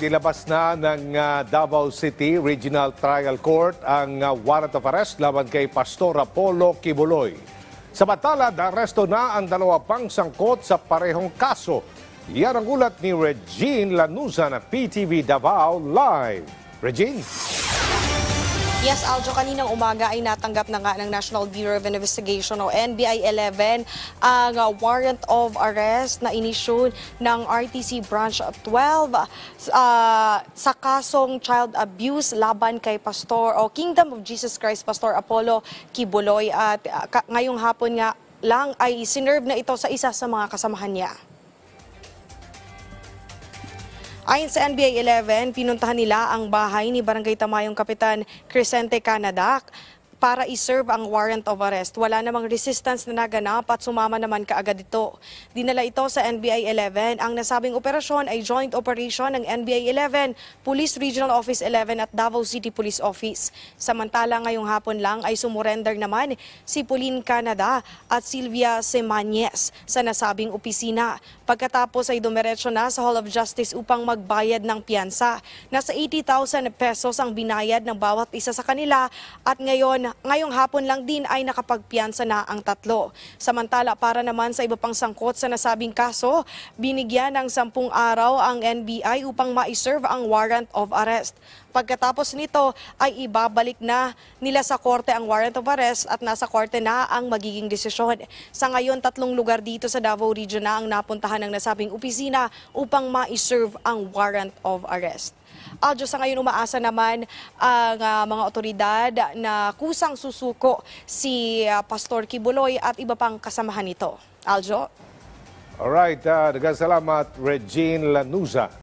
Nilabas na ng Davao City Regional Trial Court ang warrant of arrest laban kay Pastor Apollo Kibuloy. Samantala, naaresto na ang dalawa pang sangkot sa parehong kaso. Yan ang ulat ni Regine Lanuza na PTV Davao Live. Regine? Yes, Aljo, kaninang umaga ay natanggap na nga ng National Bureau of Investigation o NBI-11 ang warrant of arrest na inisyu ng RTC Branch 12 sa kasong child abuse laban kay Pastor o Kingdom of Jesus Christ Pastor Apollo Kibuloy. At ngayong hapon nga lang ay sinerve na ito sa isa sa mga kasamahan niya. Ayon sa NBI-11, pinuntahan nila ang bahay ni Barangay Tamayong Kapitan Crescente Canadak para iserve ang warrant of arrest. Wala namang resistance na naganap at sumama naman kaagad ito. Dinala ito sa NBI-11. Ang nasabing operasyon ay joint operation ng NBI-11, Police Regional Office 11 at Davao City Police Office. Samantala ngayong hapon lang ay sumurrender naman si Pauline Canada at Sylvia Semanyes sa nasabing opisina. Pagkatapos ay dumiretso na sa Hall of Justice upang magbayad ng piyansa. Nasa 80,000 pesos ang binayad ng bawat isa sa kanila at ngayong hapon lang din ay nakapagpiyansa na ang tatlo. Samantala, para naman sa iba pang sangkot sa nasabing kaso, binigyan ng 10 araw ang NBI upang ma-serve ang warrant of arrest. Pagkatapos nito ay ibabalik na nila sa korte ang warrant of arrest at nasa korte na ang magiging desisyon. Sa ngayon, 3 lugar dito sa Davao Region na ang napuntahan ng nasabing opisina upang ma-serve ang warrant of arrest. Aljo, sa ngayon umaasa naman ang mga otoridad na kusang susuko si Pastor Kibuloy at iba pang kasamahan nito. Aljo? Alright, salamat Regine Lanuza.